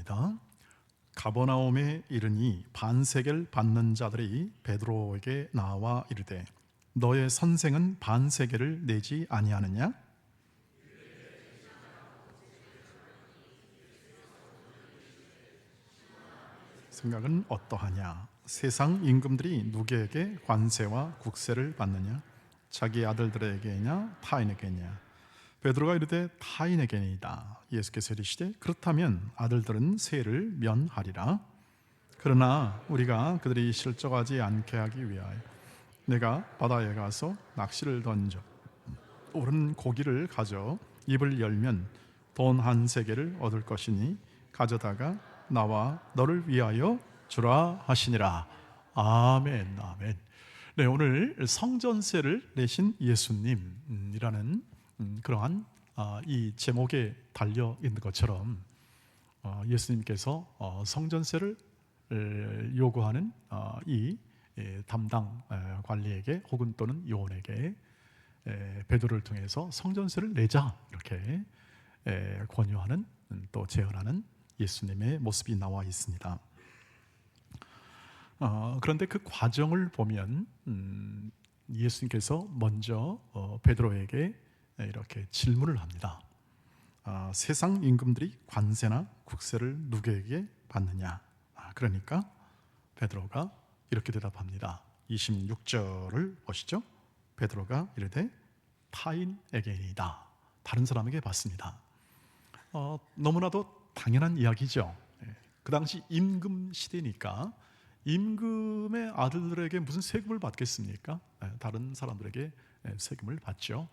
읽어봅니다. 가버나움에 이르니 반세겔 받는 자들이 베드로에게 나와 이르되 너의 선생은 반세겔을 내지 아니하느냐? 생각은 어떠하냐? 세상 임금들이 누구에게 관세와 국세를 받느냐? 자기 아들들에게냐 타인에게냐? 베드로가 이르되 타인에게니이다. 예수께서 이르시되 그렇다면 아들들은 세를 면하리라. 그러나 우리가 그들이 실족하지 않게 하기 위하여 내가 바다에 가서 낚시를 던져 오른 고기를 가져 입을 열면 돈 한 세겔을 얻을 것이니 가져다가 나와 너를 위하여 주라 하시니라. 아멘, 아멘. 네, 오늘 성전세를 내신 예수님이라는 그러한 이 제목에 달려 있는 것처럼 예수님께서 성전세를 요구하는 이 담당 관리에게 혹은 또는 요원에게 베드로를 통해서 성전세를 내자 이렇게 권유하는 또 제언하는 예수님의 모습이 나와 있습니다. 그런데 그 과정을 보면 예수님께서 먼저 베드로에게 이렇게 질문을 합니다. 세상 임금들이 관세나 국세를 누구에게 받느냐? 그러니까 베드로가 이렇게 대답합니다. 26절을 보시죠. 베드로가 이르되 타인에게이다. 다른 사람에게 받습니다. 너무나도 당연한 이야기죠. 그 당시 임금 시대니까 임금의 아들들에게 무슨 세금을 받겠습니까? 다른 사람들에게 세금을 받죠.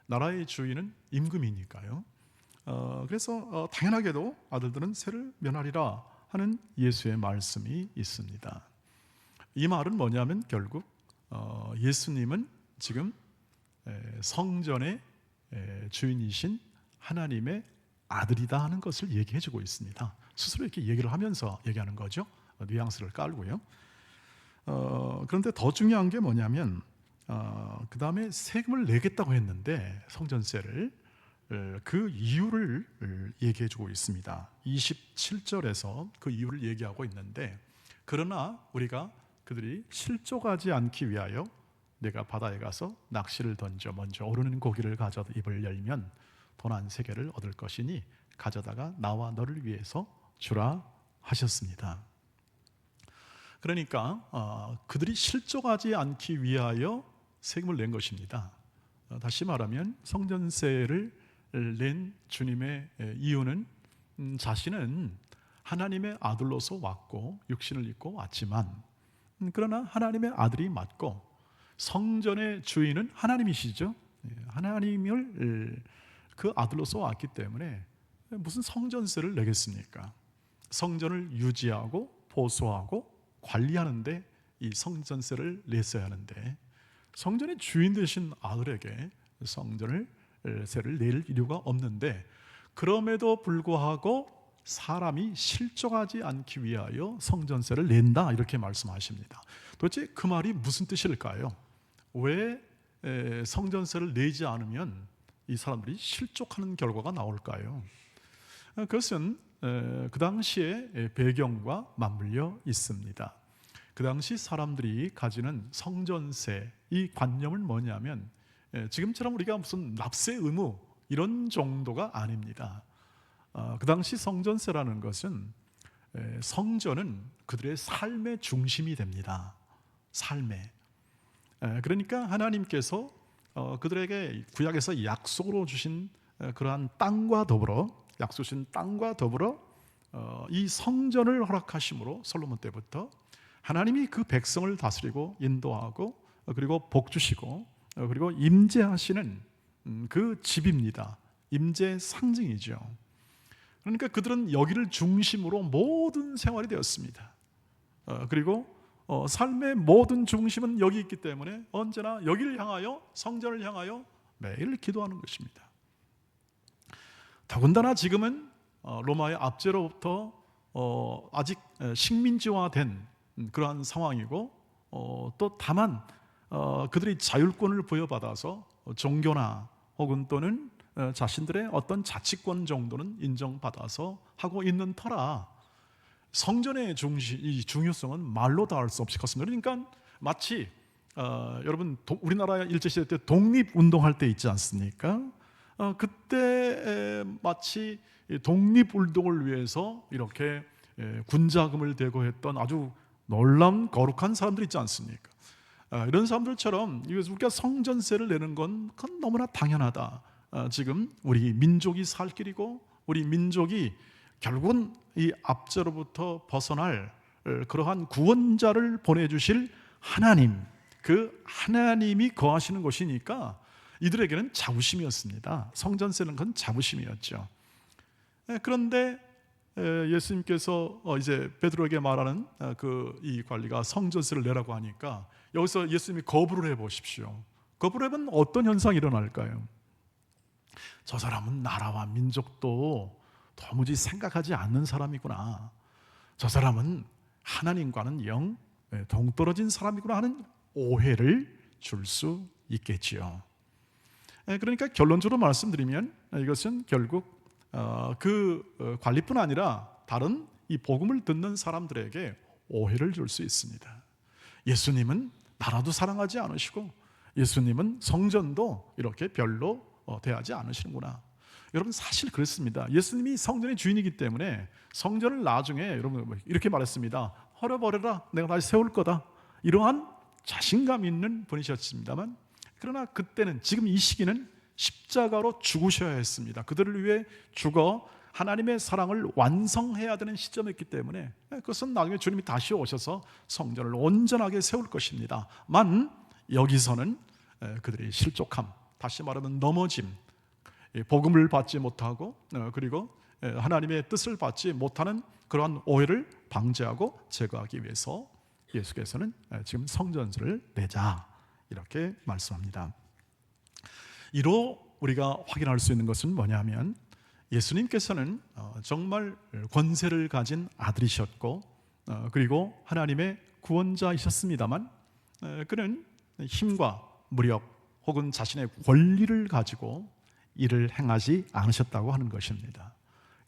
나라의 주인은 임금이니까요. 그래서 당연하게도 아들들은 세를 면하리라 하는 예수의 말씀이 있습니다. 이 말은 뭐냐면 결국 예수님은 지금 성전의 주인이신 하나님의 아들이다 하는 것을 얘기해주고 있습니다. 스스로 이렇게 얘기를 하면서 얘기하는 거죠. 뉘앙스를 깔고요. 그런데 더 중요한 게 뭐냐면 그 다음에 세금을 내겠다고 했는데 성전세를 그 이유를 얘기해주고 있습니다. 27절에서 그 이유를 얘기하고 있는데 그러나 우리가 그들이 실족하지 않기 위하여 내가 바다에 가서 낚시를 던져 먼저 오르는 고기를 가져 입을 열면 돈 한 세겔을 얻을 것이니 가져다가 나와 너를 위해서 주라 하셨습니다. 그러니까 그들이 실족하지 않기 위하여 세금을 낸 것입니다. 다시 말하면 성전세를 낸 주님의 이유는 자신은 하나님의 아들로서 왔고 육신을 입고 왔지만 그러나 하나님의 아들이 맞고 성전의 주인은 하나님이시죠. 하나님을 그 아들로서 왔기 때문에 무슨 성전세를 내겠습니까? 성전을 유지하고 보수하고 관리하는데 이 성전세를 냈어야 하는데 성전의 주인 되신 아들에게 성전세를 낼 이유가 없는데 그럼에도 불구하고 사람이 실족하지 않기 위하여 성전세를 낸다 이렇게 말씀하십니다. 도대체 그 말이 무슨 뜻일까요? 왜 성전세를 내지 않으면 이 사람들이 실족하는 결과가 나올까요? 그것은 그 당시의 배경과 맞물려 있습니다. 그 당시 사람들이 가지는 성전세 이 관념은 뭐냐면 지금처럼 우리가 무슨 납세 의무 이런 정도가 아닙니다. 그 당시 성전세라는 것은 성전은 그들의 삶의 중심이 됩니다. 삶의. 그러니까 하나님께서 그들에게 구약에서 약속으로 주신 그러한 땅과 더불어 약속 주신 땅과 더불어 이 성전을 허락하심으로 솔로몬 때부터 하나님이 그 백성을 다스리고 인도하고 그리고 복 주시고 그리고 임재하시는 그 집입니다. 임재 상징이죠. 그러니까 그들은 여기를 중심으로 모든 생활이 되었습니다. 그리고 삶의 모든 중심은 여기 있기 때문에 언제나 여기를 향하여 성전을 향하여 매일 기도하는 것입니다. 더군다나 지금은 로마의 압제로부터 아직 식민지화된 그러한 상황이고 또 다만 그들이 자율권을 부여받아서 종교나 혹은 또는 자신들의 어떤 자치권 정도는 인정받아서 하고 있는 터라 성전의 이 중요성은 말로 다 할 수 없이 컸습니다. 그러니까 마치 여러분 우리나라 일제시대 때 독립운동할 때 있지 않습니까? 그때 마치 독립운동을 위해서 이렇게 군자금을 대고 했던 아주 놀라운 거룩한 사람들 있지 않습니까? 이런 사람들처럼 우리가 성전세를 내는 건 그건 너무나 당연하다. 지금 우리 민족이 살 길이고 우리 민족이 결국은 이 압제로부터 벗어날 그러한 구원자를 보내주실 하나님, 그 하나님이 거하시는 곳이니까 이들에게는 자부심이었습니다. 성전세는 건 자부심이었죠. 그런데 예수님께서 이제 베드로에게 말하는 이 관리가 성전세를 내라고 하니까 여기서 예수님이 거부를 해보십시오. 거부를 하면 어떤 현상이 일어날까요? 저 사람은 나라와 민족도 도무지 생각하지 않는 사람이구나. 저 사람은 하나님과는 영 동떨어진 사람이구나 하는 오해를 줄 수 있겠지요. 그러니까 결론적으로 말씀드리면 이것은 결국 그 관리뿐 아니라 다른 이 복음을 듣는 사람들에게 오해를 줄 수 있습니다. 예수님은 나라도 사랑하지 않으시고 예수님은 성전도 이렇게 별로 대하지 않으시는구나. 여러분 사실 그렇습니다. 예수님이 성전의 주인이기 때문에 성전을 나중에 여러분 이렇게 말했습니다. 헐어버려라, 내가 다시 세울 거다. 이러한 자신감 있는 분이셨습니다만, 그러나 그때는, 지금 이 시기는 십자가로 죽으셔야 했습니다. 그들을 위해 죽어 하나님의 사랑을 완성해야 되는 시점이었기 때문에 그것은 나중에 주님이 다시 오셔서 성전을 온전하게 세울 것입니다. 만 여기서는 그들의 실족함, 다시 말하면 넘어짐, 복음을 받지 못하고 그리고 하나님의 뜻을 받지 못하는 그러한 오해를 방지하고 제거하기 위해서 예수께서는 지금 성전세를 내자 이렇게 말씀합니다. 이로 우리가 확인할 수 있는 것은 뭐냐면 예수님께서는 정말 권세를 가진 아들이셨고 그리고 하나님의 구원자이셨습니다만 그는 힘과 무력 혹은 자신의 권리를 가지고 일을 행하지 않으셨다고 하는 것입니다.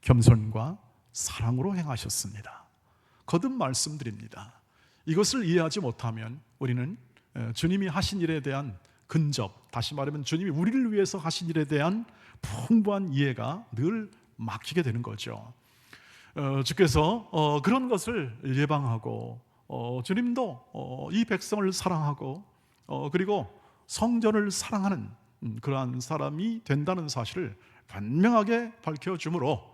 겸손과 사랑으로 행하셨습니다. 거듭 말씀드립니다. 이것을 이해하지 못하면 우리는 주님이 하신 일에 대한 근접, 다시 말하면 주님이 우리를 위해서 하신 일에 대한 풍부한 이해가 늘 막히게 되는 거죠. 주께서 그런 것을 예방하고 주님도 이 백성을 사랑하고 그리고 성전을 사랑하는 그러한 사람이 된다는 사실을 분명하게 밝혀주므로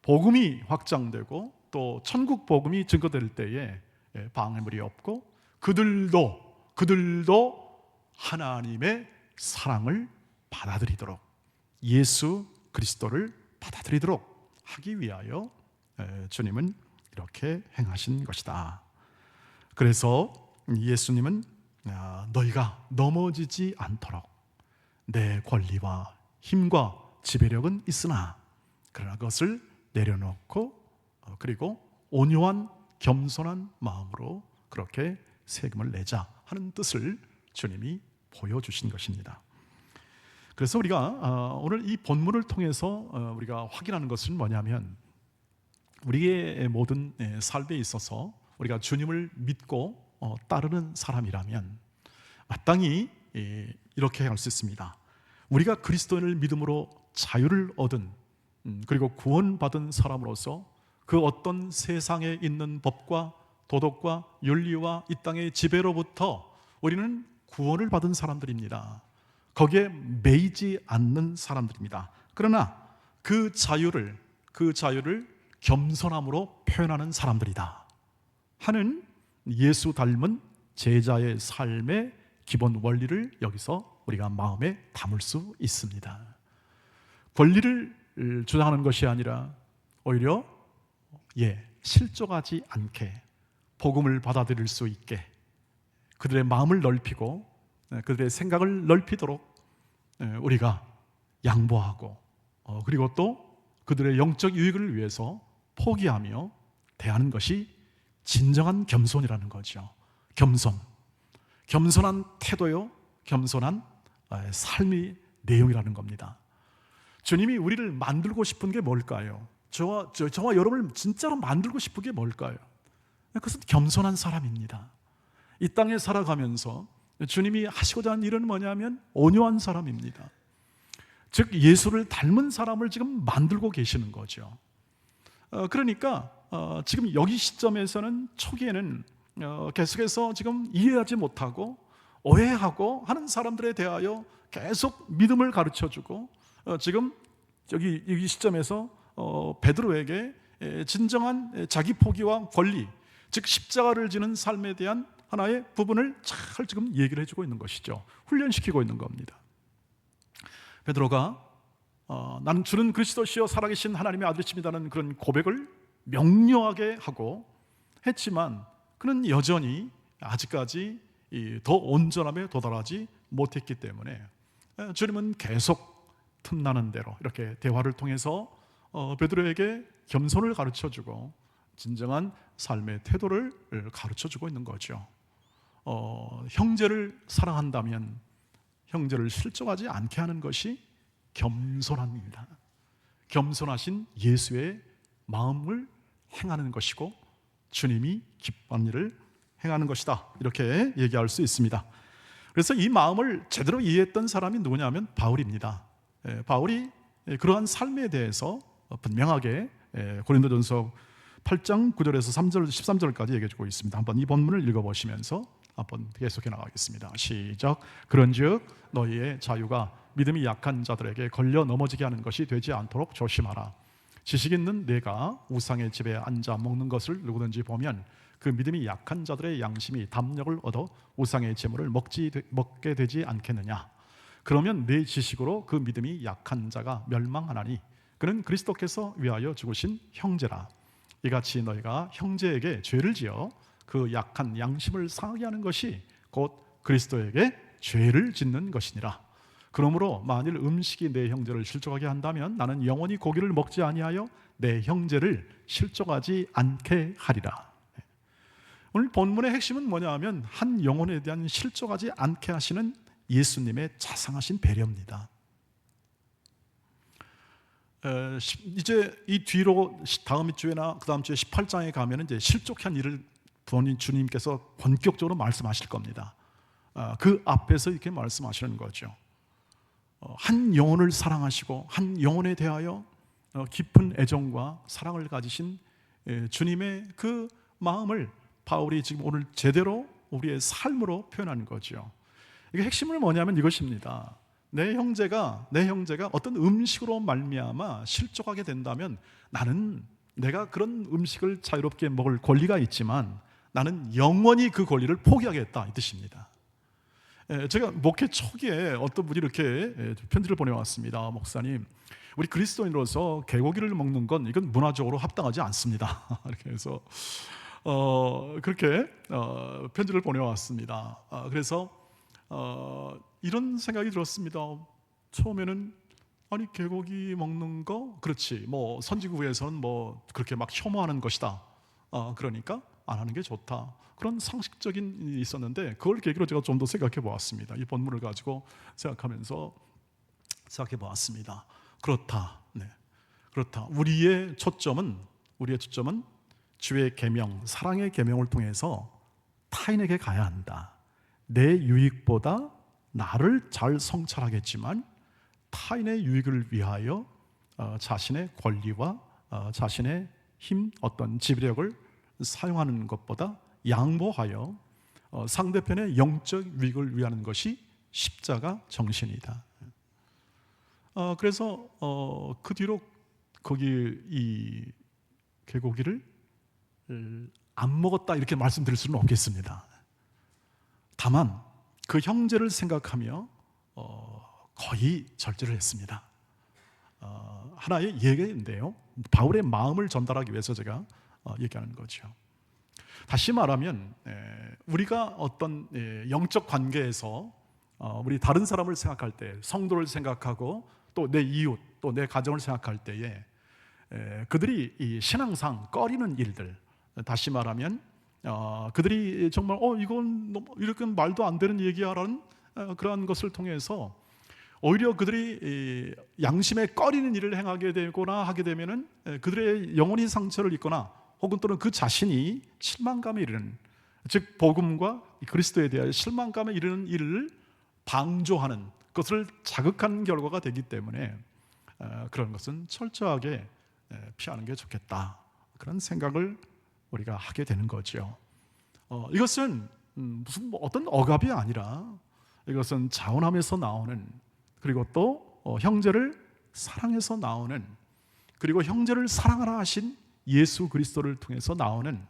복음이 확장되고 또 천국 복음이 증거될 때에 방해물이 없고 그들도 하나님의 사랑을 받아들이도록, 예수 그리스도를 받아들이도록 하기 위하여 주님은 이렇게 행하신 것이다. 그래서 예수님은 너희가 넘어지지 않도록 내 권리와 힘과 지배력은 있으나 그러나 그것을 내려놓고 그리고 온유한 겸손한 마음으로 그렇게 세금을 내자 하는 뜻을 주님이 보여주신 것입니다. 그래서 우리가 오늘 이 본문을 통해서 우리가 확인하는 것은 뭐냐면 우리의 모든 삶에 있어서 우리가 주님을 믿고 따르는 사람이라면 마땅히 이렇게 할 수 있습니다. 우리가 그리스도인을 믿음으로 자유를 얻은 그리고 구원받은 사람으로서 그 어떤 세상에 있는 법과 도덕과 윤리와 이 땅의 지배로부터 우리는 구원을 받은 사람들입니다. 거기에 매이지 않는 사람들입니다. 그러나 그 자유를 겸손함으로 표현하는 사람들이다 하는 예수 닮은 제자의 삶의 기본 원리를 여기서 우리가 마음에 담을 수 있습니다. 권리를 주장하는 것이 아니라 오히려 실족하지 않게 복음을 받아들일 수 있게 그들의 마음을 넓히고 그들의 생각을 넓히도록 우리가 양보하고 그리고 또 그들의 영적 유익을 위해서 포기하며 대하는 것이 진정한 겸손이라는 거죠. 겸손한 태도요, 겸손한 삶의 내용이라는 겁니다. 주님이 우리를 만들고 싶은 게 뭘까요? 저와 여러분을 진짜로 만들고 싶은 게 뭘까요? 그것은 겸손한 사람입니다. 이 땅에 살아가면서 주님이 하시고자 하는 일은 뭐냐면 온유한 사람입니다. 즉 예수를 닮은 사람을 지금 만들고 계시는 거죠. 그러니까 지금 여기 시점에서는 초기에는 계속해서 지금 이해하지 못하고 오해하고 하는 사람들에 대하여 계속 믿음을 가르쳐주고 지금 여기 시점에서 베드로에게 진정한 자기 포기와 권리, 즉 십자가를 지는 삶에 대한 하나의 부분을 잘 지금 얘기를 해주고 있는 것이죠. 훈련시키고 있는 겁니다. 베드로가 나는 주는 그리스도시요 살아계신 하나님의 아들이십니다는 그런 고백을 명료하게 하고 했지만 그는 여전히 아직까지 더 온전함에 도달하지 못했기 때문에 주님은 계속 틈나는 대로 이렇게 대화를 통해서 베드로에게 겸손을 가르쳐주고 진정한 삶의 태도를 가르쳐주고 있는 거죠. 형제를 사랑한다면 형제를 실족하지 않게 하는 것이 겸손합니다. 겸손하신 예수의 마음을 행하는 것이고 주님이 기뻐하는 일을 행하는 것이다, 이렇게 얘기할 수 있습니다. 그래서 이 마음을 제대로 이해했던 사람이 누구냐면 바울입니다. 바울이 그러한 삶에 대해서 분명하게 고린도전서 8장 9절에서 3절 13절까지 얘기해 주고 있습니다. 한번 이 본문을 읽어보시면서 한번 계속해 나가겠습니다. 시작. 그런즉 너희의 자유가 믿음이 약한 자들에게 걸려 넘어지게 하는 것이 되지 않도록 조심하라. 지식 있는 내가 우상의 집에 앉아 먹는 것을 누구든지 보면 그 믿음이 약한 자들의 양심이 담력을 얻어 우상의 제물을 먹게 되지 않겠느냐. 그러면 내 지식으로 그 믿음이 약한 자가 멸망하나니 그는 그리스도께서 위하여 죽으신 형제라. 이같이 너희가 형제에게 죄를 지어 그 약한 양심을 상하게 하는 것이 곧 그리스도에게 죄를 짓는 것이니라. 그러므로 만일 음식이 내 형제를 실족하게 한다면 나는 영원히 고기를 먹지 아니하여 내 형제를 실족하지 않게 하리라. 오늘 본문의 핵심은 뭐냐 하면 한 영혼에 대한 실족하지 않게 하시는 예수님의 자상하신 배려입니다. 이제 이 뒤로 다음 주에나 그 다음 주에 18장에 가면 이제 실족한 일을 부모님 주님께서 본격적으로 말씀하실 겁니다. 그 앞에서 이렇게 말씀하시는 거죠. 한 영혼을 사랑하시고 한 영혼에 대하여 깊은 애정과 사랑을 가지신 주님의 그 마음을 바울이 지금 오늘 제대로 우리의 삶으로 표현하는 거죠. 이게 핵심은 뭐냐면 이것입니다. 내 형제가 어떤 음식으로 말미암아 실족하게 된다면 나는 내가 그런 음식을 자유롭게 먹을 권리가 있지만 나는 영원히 그 권리를 포기하겠다, 이 뜻입니다. 제가 목회 초기에 어떤 분이 이렇게 편지를 보내왔습니다. 목사님, 우리 그리스도인으로서 개고기를 먹는 건 이건 문화적으로 합당하지 않습니다. 이렇게 해서 그렇게 편지를 보내왔습니다. 그래서 이런 생각이 들었습니다. 처음에는 아니 개고기 먹는 거 그렇지 뭐 선지국에서는 뭐 그렇게 막 혐오하는 것이다. 그러니까 안 하는 게 좋다. 그런 상식적인 일이 있었는데 그걸 계기로 제가 좀 더 생각해 보았습니다. 이 본문을 가지고 생각하면서 생각해 보았습니다. 그렇다. 네. 그렇다. 우리의 초점은 주의 계명, 사랑의 계명을 통해서 타인에게 가야 한다. 내 유익보다 나를 잘 성찰하겠지만 타인의 유익을 위하여 자신의 권리와 자신의 힘, 어떤 지배력을 사용하는 것보다 양보하여 상대편의 영적 유익을 위하는 것이 십자가 정신이다. 그래서 그 뒤로 거기 이 개고기를 안 먹었다 이렇게 말씀드릴 수는 없겠습니다. 다만 그 형제를 생각하며 거의 절제를 했습니다. 하나의 예인데요. 바울의 마음을 전달하기 위해서 제가 얘기하는 거죠. 다시 말하면 우리가 어떤 영적 관계에서 우리 다른 사람을 생각할 때, 성도를 생각하고 또 내 이웃, 또 내 가정을 생각할 때에 그들이 이 신앙상 꺼리는 일들, 다시 말하면 그들이 정말 이건 이렇게 말도 안 되는 얘기야라는 그러한 것을 통해서 오히려 그들이 양심에 꺼리는 일을 행하게 되거나 하게 되면은 그들의 영혼이 상처를 입거나 혹은 또는 그 자신이 실망감에 이르는, 즉 복음과 그리스도에 대한 실망감에 이르는 일을 방조하는 것을 자극하는 결과가 되기 때문에 그런 것은 철저하게 피하는 게 좋겠다, 그런 생각을 우리가 하게 되는 거죠. 이것은 무슨 어떤 억압이 아니라 이것은 자원함에서 나오는, 그리고 또 형제를 사랑해서 나오는, 그리고 형제를 사랑하라 하신 예수 그리스도를 통해서 나오는,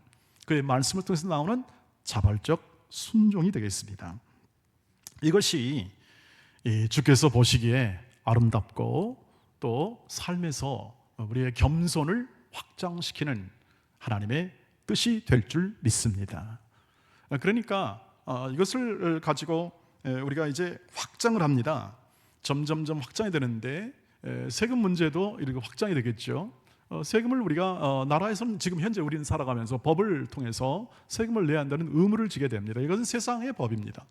그의 말씀을 통해서 나오는 자발적 순종이 되겠습니다. 이것이 주께서 보시기에 아름답고 또 삶에서 우리의 겸손을 확장시키는 하나님의 뜻이 될 줄 믿습니다. 그러니까 이것을 가지고 우리가 이제 확장을 합니다. 점점점 확장이 되는데 세금 문제도 이렇게 확장이 되겠죠. 세금을 우리가 나라에서는 지금 현재 우리는 살아가면서 법을 통해서 세금을 내야 한다는 의무를 지게 됩니다. 이것은 세상의 법입니다.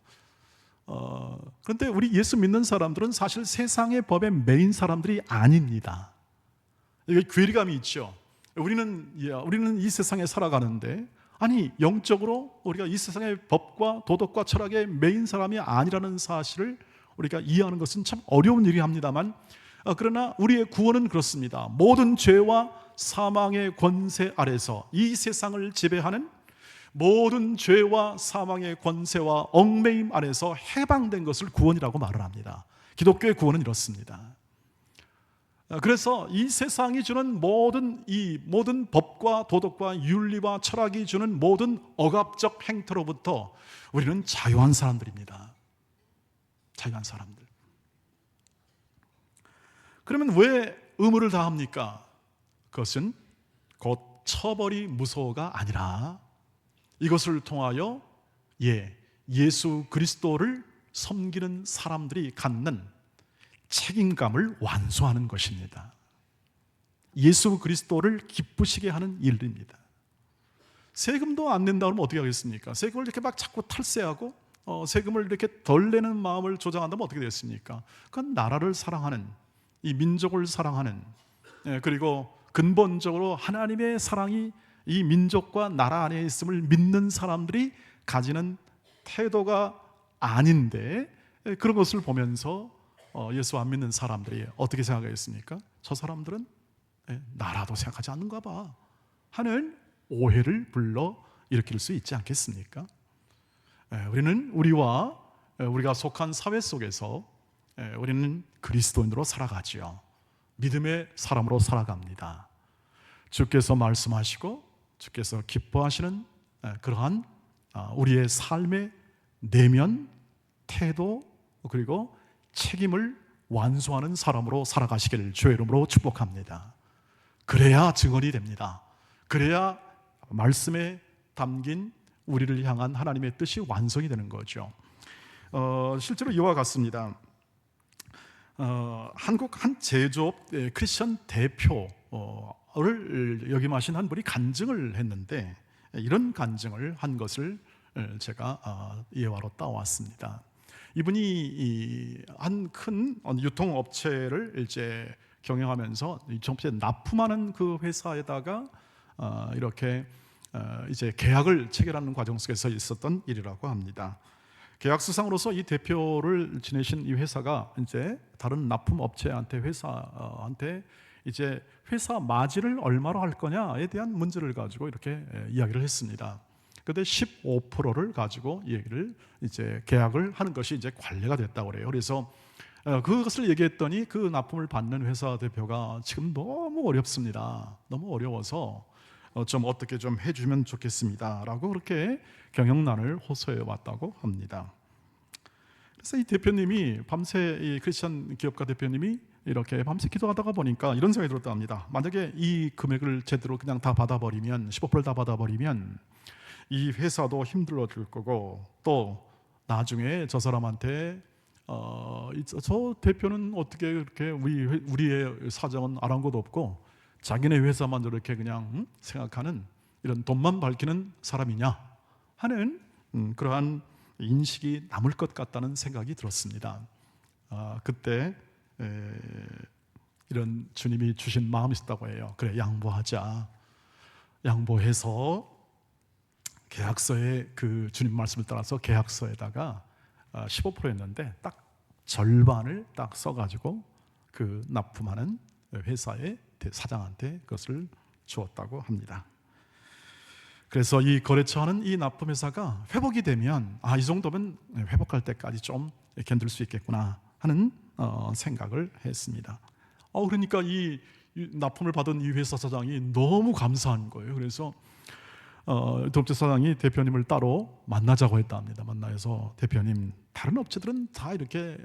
그런데 우리 예수 믿는 사람들은 사실 세상의 법에 매인 사람들이 아닙니다. 이게 괴리감이 있죠. 우리는 이 세상에 살아가는데, 아니 영적으로 우리가 이 세상의 법과 도덕과 철학에 매인 사람이 아니라는 사실을 우리가 이해하는 것은 참 어려운 일이 합니다만, 그러나 우리의 구원은 그렇습니다. 모든 죄와 사망의 권세 아래서 이 세상을 지배하는 모든 죄와 사망의 권세와 얽매임 안에서 해방된 것을 구원이라고 말을 합니다. 기독교의 구원은 이렇습니다. 그래서 이 세상이 주는 모든 법과 도덕과 윤리와 철학이 주는 모든 억압적 행태로부터 우리는 자유한 사람들입니다. 자유한 사람들. 그러면 왜 의무를 다합니까? 그것은 곧 처벌이 무서워가 아니라 이것을 통하여 예수 그리스도를 섬기는 사람들이 갖는 책임감을 완수하는 것입니다. 예수 그리스도를 기쁘시게 하는 일입니다. 세금도 안 낸다 그러면 어떻게 하겠습니까? 세금을 이렇게 막 자꾸 탈세하고 세금을 이렇게 덜 내는 마음을 조장한다면 어떻게 되겠습니까? 그건 나라를 사랑하는, 이 민족을 사랑하는, 그리고 근본적으로 하나님의 사랑이 이 민족과 나라 안에 있음을 믿는 사람들이 가지는 태도가 아닌데, 그런 것을 보면서 예수 안 믿는 사람들이 어떻게 생각하겠습니까? 저 사람들은 나라도 생각하지 않는가 봐 하는 오해를 불러 일으킬 수 있지 않겠습니까? 우리는 우리가 속한 사회 속에서 우리는 그리스도인으로 살아가지요. 믿음의 사람으로 살아갑니다. 주께서 말씀하시고 주께서 기뻐하시는 그러한 우리의 삶의 내면, 태도, 그리고 책임을 완수하는 사람으로 살아가시기를 주의 이름으로 축복합니다. 그래야 증언이 됩니다. 그래야 말씀에 담긴 우리를 향한 하나님의 뜻이 완성이 되는 거죠. 실제로 이와 같습니다. 한국 한 제조업 크리스천 대표를 역임하신 한 분이 간증을 했는데, 이런 간증을 한 것을 제가 예화로 따왔습니다. 이분이 한 큰 유통업체를 이제 경영하면서 유통업체 납품하는 그 회사에다가 이렇게 이제 계약을 체결하는 과정 속에서 있었던 일이라고 합니다. 계약서상으로서 이 대표를 지내신 이 회사가 이제 다른 납품업체한테 회사한테 이제 회사 마진을 얼마로 할 거냐에 대한 문제를 가지고 이렇게 이야기를 했습니다. 그때 15%를 가지고 얘기를 이제 계약을 하는 것이 이제 관례가 됐다고 그래요. 그래서 그것을 얘기했더니 그 납품을 받는 회사 대표가 지금 너무 어렵습니다. 너무 어려워서 좀 어떻게 좀 해주면 좋겠습니다라고 그렇게 경영난을 호소해 왔다고 합니다. 그래서 이 대표님이 밤새, 이 크리스천 기업가 대표님이 이렇게 밤새 기도하다가 보니까 이런 생각이 들었다 합니다. 만약에 이 금액을 제대로 그냥 다 받아버리면, 15%를 다 받아버리면 이 회사도 힘들어질 거고, 또 나중에 저 사람한테 저 대표는 어떻게 그렇게 우리의 사정은 아랑곳 없고 자기네 회사만 저렇게 그냥 생각하는 이런 돈만 밝히는 사람이냐 하는 그러한 인식이 남을 것 같다는 생각이 들었습니다. 그때 이런 주님이 주신 마음이 있었다고 해요. 그래, 양보하자. 양보해서 계약서에 그 주님 말씀을 따라서 계약서에다가 15%였는데 딱 절반을 딱 써가지고 그 납품하는 회사의 사장한테 그것을 주었다고 합니다. 그래서 이 거래처하는 이 납품회사가 회복이 되면 이 정도면 회복할 때까지 좀 견딜 수 있겠구나 하는 생각을 했습니다. 그러니까 이 납품을 받은 이 회사 사장이 너무 감사한 거예요. 그래서 유통업체 사장이 대표님을 따로 만나자고 했답니다. 만나서 대표님, 다른 업체들은 다 이렇게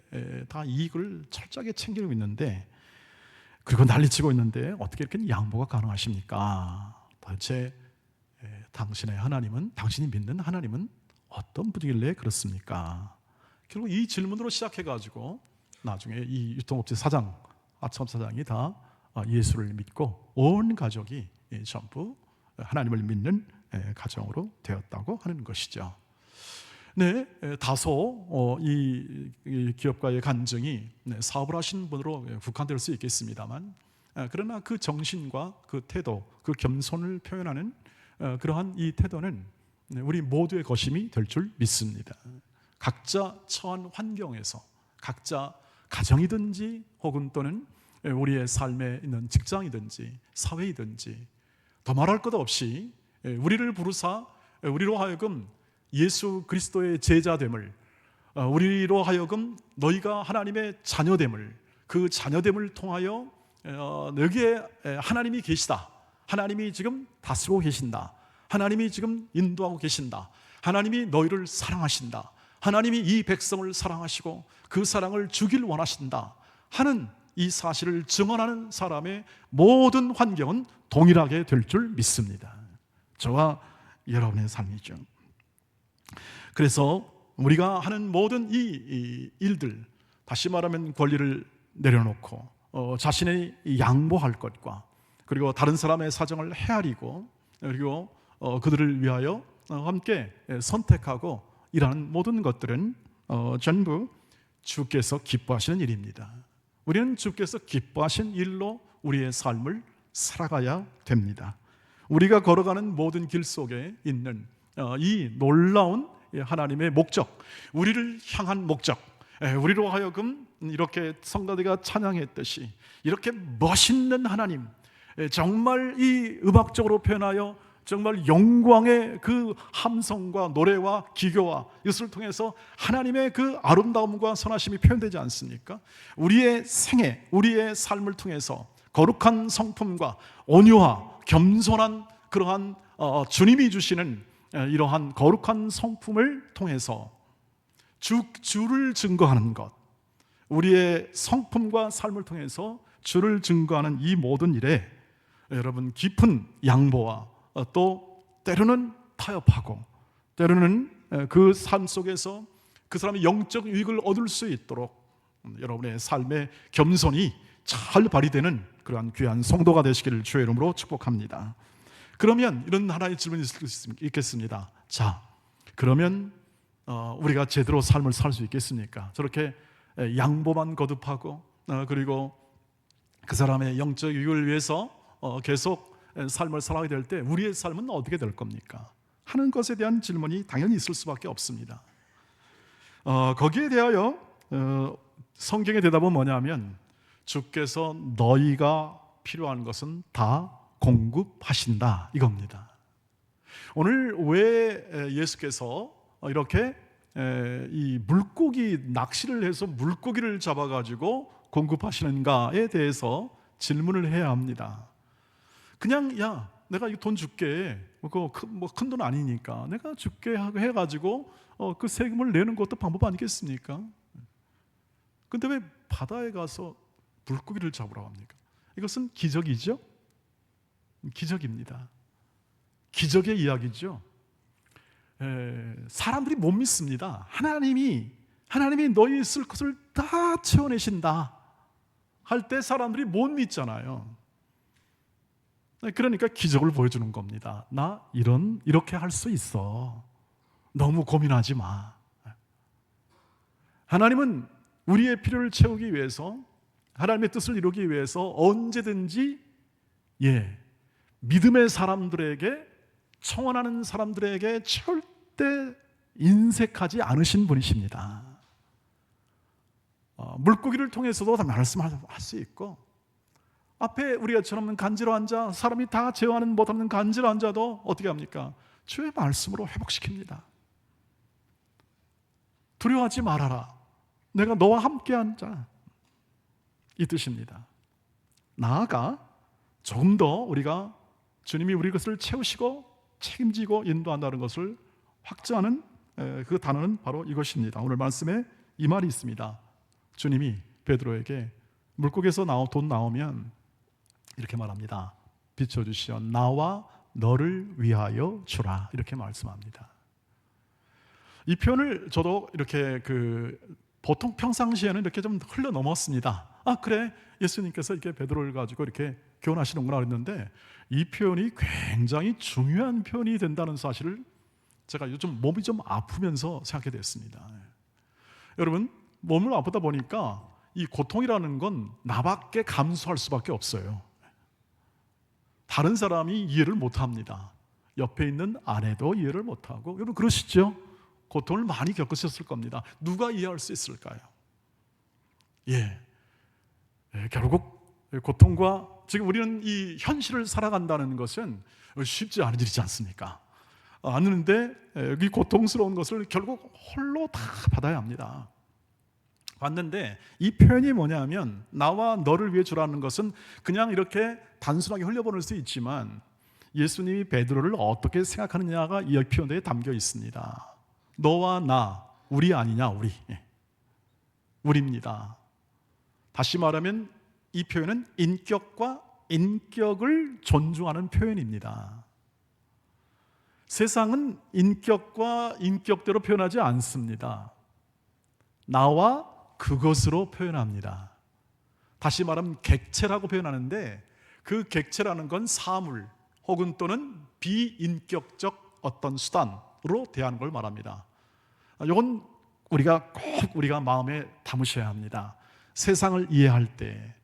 다 이익을 철저하게 챙기고 있는데, 그리고 난리치고 있는데 어떻게 이렇게 양보가 가능하십니까? 도대체 당신의 하나님은, 당신이 믿는 하나님은 어떤 분이길래 그렇습니까? 결국 이 질문으로 시작해가지고 나중에 이 유통업체 사장, 아첨 사장이 다 예수를 믿고 온 가족이 전부 하나님을 믿는 가정으로 되었다고 하는 것이죠. 네, 다소 이 기업가의 간증이 사업을 하신 분으로 국한될 수 있겠습니다만, 그러나 그 정신과 그 태도, 그 겸손을 표현하는 그러한 이 태도는 우리 모두의 것임이 될 줄 믿습니다. 각자 처한 환경에서, 각자 가정이든지 혹은 또는 우리의 삶에 있는 직장이든지 사회이든지 더 말할 것 없이 우리를 부르사 우리로 하여금 예수 그리스도의 제자됨을, 우리로 하여금 너희가 하나님의 자녀됨을, 그 자녀됨을 통하여 여기에 하나님이 계시다, 하나님이 지금 다스리고 계신다, 하나님이 지금 인도하고 계신다, 하나님이 너희를 사랑하신다, 하나님이 이 백성을 사랑하시고 그 사랑을 주길 원하신다 하는 이 사실을 증언하는 사람의 모든 환경은 동일하게 될 줄 믿습니다. 저와 여러분의 삶이죠. 그래서 우리가 하는 모든 이 일들, 다시 말하면 권리를 내려놓고 자신의 양보할 것과, 그리고 다른 사람의 사정을 헤아리고, 그리고 그들을 위하여 함께 선택하고 일하는 모든 것들은 전부 주께서 기뻐하시는 일입니다. 우리는 주께서 기뻐하신 일로 우리의 삶을 살아가야 됩니다. 우리가 걸어가는 모든 길 속에 있는 이 놀라운 하나님의 목적, 우리를 향한 목적, 우리로 하여금 이렇게 성가대가 찬양했듯이 이렇게 멋있는 하나님, 정말 이 음악적으로 표현하여 정말 영광의 그 함성과 노래와 기교와 이것을 통해서 하나님의 그 아름다움과 선하심이 표현되지 않습니까? 우리의 생애, 우리의 삶을 통해서 거룩한 성품과 온유와 겸손한 그러한 주님이 주시는 이러한 거룩한 성품을 통해서 주를 증거하는 것, 우리의 성품과 삶을 통해서 주를 증거하는 이 모든 일에 여러분 깊은 양보와 또 때로는 타협하고, 때로는 그 삶 속에서 그 사람의 영적 유익을 얻을 수 있도록 여러분의 삶의 겸손이 잘 발휘되는 그러한 귀한 성도가 되시기를 주의 이름으로 축복합니다. 그러면 이런 하나의 질문이 있겠습니다. 자, 그러면 우리가 제대로 삶을 살 수 있겠습니까? 저렇게 양보만 거듭하고 그리고 그 사람의 영적 유익을 위해서 계속 삶을 살아가게 될 때 우리의 삶은 어떻게 될 겁니까? 하는 것에 대한 질문이 당연히 있을 수밖에 없습니다. 거기에 대하여 성경의 대답은 뭐냐면, 주께서 너희가 필요한 것은 다 공급하신다, 이겁니다. 오늘 왜 예수께서 이렇게 이 물고기 낚시를 해서 물고기를 잡아가지고 공급하시는가에 대해서 질문을 해야 합니다. 그냥 야, 내가 이 돈 줄게, 큰 돈 아니니까 내가 줄게 해가지고 그 세금을 내는 것도 방법 아니겠습니까? 근데 왜 바다에 가서 물고기를 잡으라고 합니까? 이것은 기적이죠? 기적입니다. 기적의 이야기죠. 사람들이 못 믿습니다. 하나님이 너희 쓸 것을 다 채워내신다 할 때 사람들이 못 믿잖아요. 그러니까 기적을 보여주는 겁니다. 나 이렇게 할 수 있어. 너무 고민하지 마. 하나님은 우리의 필요를 채우기 위해서, 하나님의 뜻을 이루기 위해서 언제든지 믿음의 사람들에게, 청원하는 사람들에게 절대 인색하지 않으신 분이십니다. 물고기를 통해서도 다 말씀할 수 있고, 앞에 우리가처럼 간지러 앉아, 사람이 다 제어하는 못하는 간지러 앉아도 어떻게 합니까? 주의 말씀으로 회복시킵니다. 두려워하지 말아라, 내가 너와 함께 앉아, 이 뜻입니다. 나아가 조금 더 우리가 주님이 우리 것을 채우시고 책임지고 인도한다는 것을 확증하는 그 단어는 바로 이것입니다. 오늘 말씀에 이 말이 있습니다. 주님이 베드로에게 물고기에서 돈 나오면 이렇게 말합니다. 비춰주시어 나와 너를 위하여 주라, 이렇게 말씀합니다. 이 표현을 저도 이렇게 보통 평상시에는 이렇게 좀 흘러 넘었습니다. 그래, 예수님께서 이렇게 베드로를 가지고 이렇게 교훈하시는구나 그랬는데, 이 표현이 굉장히 중요한 표현이 된다는 사실을 제가 요즘 몸이 좀 아프면서 생각하게 됐습니다. 여러분, 몸을 아프다 보니까 이 고통이라는 건 나밖에 감수할 수밖에 없어요. 다른 사람이 이해를 못합니다. 옆에 있는 아내도 이해를 못하고. 여러분 그러시죠? 고통을 많이 겪으셨을 겁니다. 누가 이해할 수 있을까요? 결국 고통과, 지금 우리는 이 현실을 살아간다는 것은 쉽지 않은 일이지 않습니까? 아는데 이 고통스러운 것을 결국 홀로 다 받아야 합니다. 봤는데 이 표현이 뭐냐면, 나와 너를 위해 주라는 것은 그냥 이렇게 단순하게 흘려보낼 수 있지만, 예수님이 베드로를 어떻게 생각하느냐가 이 표현에 담겨 있습니다. 너와 나, 우리 아니냐, 우리입니다. 다시 말하면 이 표현은 인격과 인격을 존중하는 표현입니다. 세상은 인격과 인격대로 표현하지 않습니다. 나와 그것으로 표현합니다. 다시 말하면 객체라고 표현하는데, 그 객체라는 건 사물 혹은 또는 비인격적 어떤 수단으로 대하는 걸 말합니다. 이건 우리가 마음에 담으셔야 합니다. 세상을 이해할 때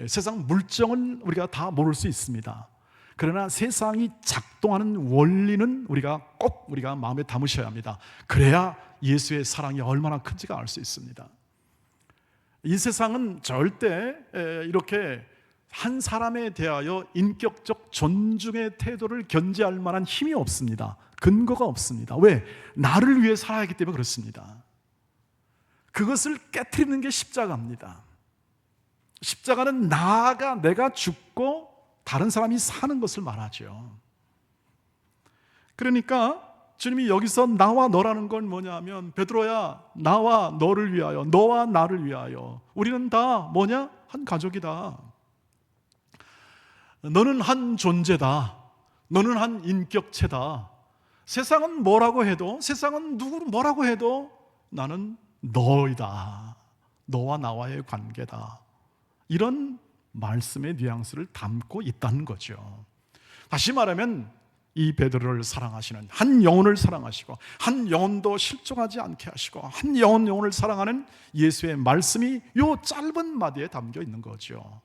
세상 물정은 우리가 다 모를 수 있습니다. 그러나 세상이 작동하는 원리는 우리가 마음에 담으셔야 합니다. 그래야 예수의 사랑이 얼마나 큰지가 알 수 있습니다. 이 세상은 절대 이렇게 한 사람에 대하여 인격적 존중의 태도를 견지할 만한 힘이 없습니다. 근거가 없습니다. 왜? 나를 위해 살아야 하기 때문에 그렇습니다. 그것을 깨트리는 게 십자가입니다. 십자가는 내가 죽고 다른 사람이 사는 것을 말하죠. 그러니까 주님이 여기서 나와 너라는 건 뭐냐면, 베드로야, 나와 너를 위하여, 너와 나를 위하여, 우리는 다 뭐냐? 한 가족이다. 너는 한 존재다. 너는 한 인격체다. 세상은 뭐라고 해도, 세상은 누구를 뭐라고 해도 나는 너이다. 너와 나와의 관계다. 이런 말씀의 뉘앙스를 담고 있다는 거죠. 다시 말하면 이 베드로를 사랑하시는, 한 영혼을 사랑하시고 한 영혼도 실종하지 않게 하시고 한 영혼을 사랑하는 예수의 말씀이 이 짧은 마디에 담겨 있는 거죠.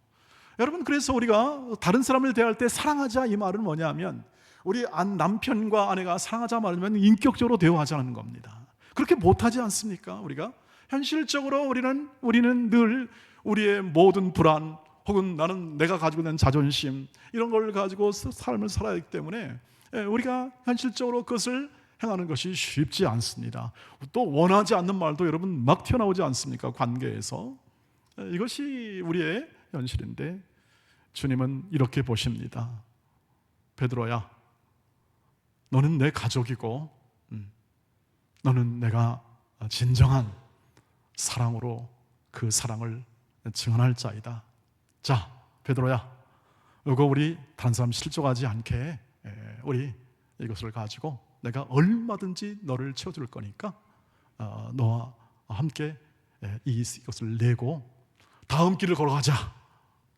여러분, 그래서 우리가 다른 사람을 대할 때 사랑하자, 이 말은 뭐냐면, 우리 남편과 아내가 사랑하자 말하면 인격적으로 대화하자는 겁니다. 그렇게 못하지 않습니까? 우리가 현실적으로 우리는 늘 우리의 모든 불안 혹은 내가 가지고 있는 자존심, 이런 걸 가지고 삶을 살아야 하기 때문에 우리가 현실적으로 그것을 행하는 것이 쉽지 않습니다. 또 원하지 않는 말도 여러분 막 튀어나오지 않습니까? 관계에서. 이것이 우리의 현실인데, 주님은 이렇게 보십니다. 베드로야, 너는 내 가족이고 너는 내가 진정한 사랑으로 그 사랑을 증언할 자이다. 자, 베드로야, 이거 우리 다른 사람 실족하지 않게 우리 이것을 가지고 내가 얼마든지 너를 채워줄 거니까 너와 함께 이것을 내고 다음 길을 걸어가자,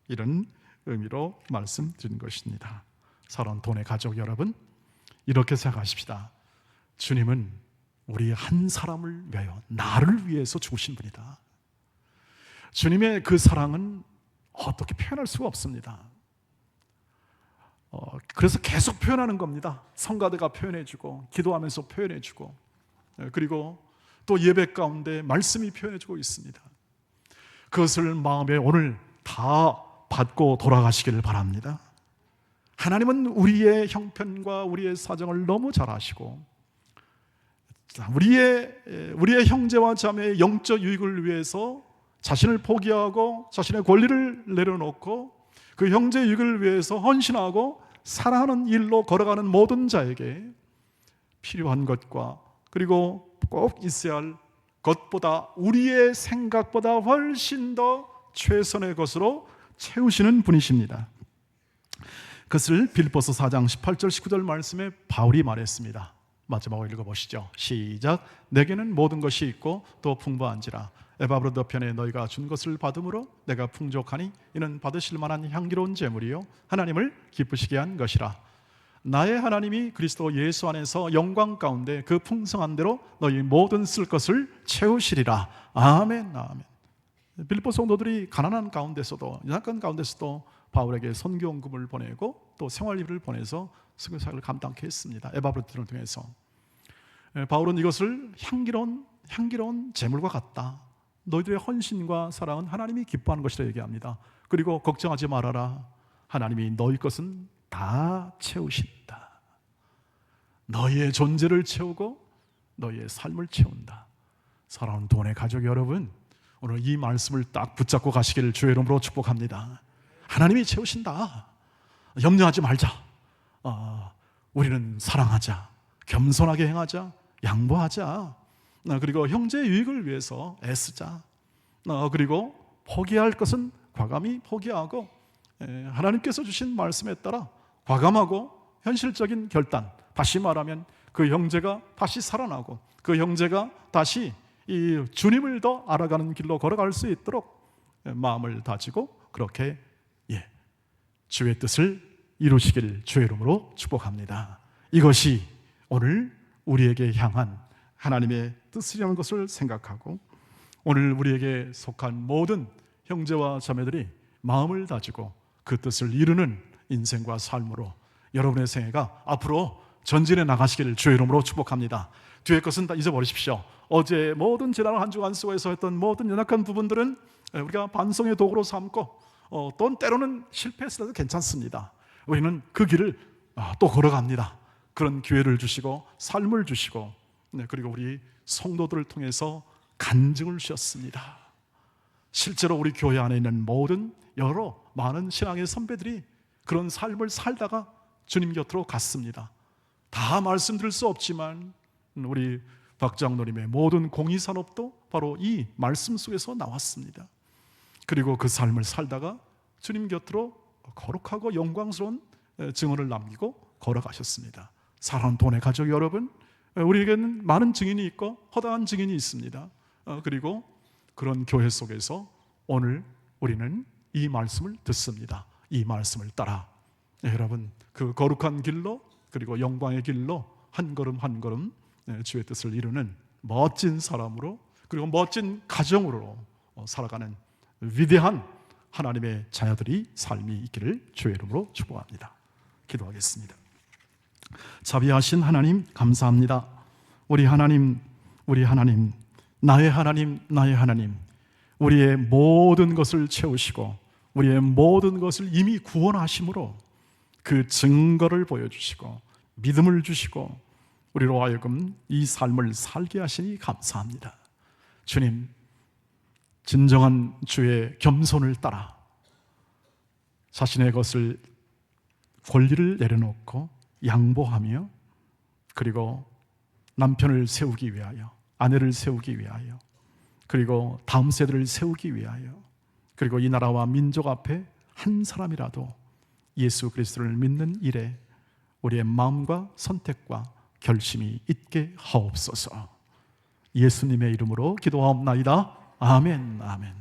이런 의미로 말씀드린 것입니다. 사랑하는 돈의 가족 여러분, 이렇게 생각하십시다. 주님은 우리 한 사람을 위하여, 나를 위해서 죽으신 분이다. 주님의 그 사랑은 어떻게 표현할 수가 없습니다. 그래서 계속 표현하는 겁니다. 성가대가 표현해주고, 기도하면서 표현해주고, 그리고 또 예배 가운데 말씀이 표현해주고 있습니다. 그것을 마음에 오늘 다 받고 돌아가시기를 바랍니다. 하나님은 우리의 형편과 우리의 사정을 너무 잘 아시고, 우리의 형제와 자매의 영적 유익을 위해서 자신을 포기하고 자신의 권리를 내려놓고 그 형제 유익을 위해서 헌신하고 사랑하는 일로 걸어가는 모든 자에게 필요한 것과 그리고 꼭 있어야 할 것보다 우리의 생각보다 훨씬 더 최선의 것으로 채우시는 분이십니다. 그것을 빌립보서 4장 18절 19절 말씀에 바울이 말했습니다. 마지막으로 읽어보시죠. 시작. 내게는 모든 것이 있고 또 풍부한지라 에바브로더 편에 너희가 준 것을 받음으로 내가 풍족하니 이는 받으실 만한 향기로운 제물이요 하나님을 기쁘시게 한 것이라. 나의 하나님이 그리스도 예수 안에서 영광 가운데 그 풍성한 대로 너희 모든 쓸 것을 채우시리라. 아멘. 아멘. 빌립보 성도들이 가난한 가운데서도, 연약한 가운데서도 바울에게 선교원금을 보내고 또 생활비를 보내서 선교사역을 감당케 했습니다. 에바브로들을 통해서. 바울은 이것을 향기로운 제물과 같다. 너희들의 헌신과 사랑은 하나님이 기뻐하는 것이라 얘기합니다. 그리고 걱정하지 말아라. 하나님이 너희 것은 다 채우신다. 너희의 존재를 채우고 너희의 삶을 채운다. 사랑하는 돈의 가족 여러분, 오늘 이 말씀을 딱 붙잡고 가시기를 주의 이름으로 축복합니다. 하나님이 채우신다. 염려하지 말자. 우리는 사랑하자, 겸손하게 행하자, 양보하자, 그리고 형제의 유익을 위해서 애쓰자, 그리고 포기할 것은 과감히 포기하고 하나님께서 주신 말씀에 따라 과감하고 현실적인 결단, 다시 말하면 그 형제가 다시 살아나고 그 형제가 다시 이 주님을 더 알아가는 길로 걸어갈 수 있도록 마음을 다지고 그렇게 주의 뜻을 이루시길 주의 이름으로 축복합니다. 이것이 오늘 우리에게 향한 하나님의 뜻이라는 것을 생각하고, 오늘 우리에게 속한 모든 형제와 자매들이 마음을 다지고 그 뜻을 이루는 인생과 삶으로 여러분의 생애가 앞으로 전진해 나가시기를 주의 이름으로 축복합니다. 뒤에 것은 다 잊어버리십시오. 어제 모든 지난 한 주간 속에서 했던 모든 연약한 부분들은 우리가 반성의 도구로 삼고 또 때로는 실패했어도 괜찮습니다. 우리는 그 길을 또 걸어갑니다. 그런 기회를 주시고 삶을 주시고, 그리고 우리 성도들을 통해서 간증을 주셨습니다. 실제로 우리 교회 안에 있는 모든 여러 많은 신앙의 선배들이 그런 삶을 살다가 주님 곁으로 갔습니다. 다 말씀드릴 수 없지만 우리 박장로님의 모든 공의산업도 바로 이 말씀 속에서 나왔습니다. 그리고 그 삶을 살다가 주님 곁으로 거룩하고 영광스러운 증언을 남기고 걸어가셨습니다. 사랑하는 돈의 가족 여러분, 우리에게는 많은 증인이 있고 허다한 증인이 있습니다. 그리고 그런 교회 속에서 오늘 우리는 이 말씀을 듣습니다. 이 말씀을 따라 여러분 그 거룩한 길로, 그리고 영광의 길로 한 걸음 한 걸음 주의 뜻을 이루는 멋진 사람으로, 그리고 멋진 가정으로 살아가는 위대한 하나님의 자녀들이 삶이 있기를 주의 이름으로 축복합니다. 기도하겠습니다. 자비하신 하나님 감사합니다. 우리 하나님, 나의 하나님, 우리의 모든 것을 채우시고 우리의 모든 것을 이미 구원하심으로 그 증거를 보여주시고 믿음을 주시고 우리로 하여금 이 삶을 살게 하시니 감사합니다. 주님, 진정한 주의 겸손을 따라 자신의 것을, 권리를 내려놓고 양보하며, 그리고 남편을 세우기 위하여, 아내를 세우기 위하여, 그리고 다음 세대를 세우기 위하여, 그리고 이 나라와 민족 앞에 한 사람이라도 예수 그리스도를 믿는 일에 우리의 마음과 선택과 결심이 있게 하옵소서. 예수님의 이름으로 기도하옵나이다. 아멘. 아멘.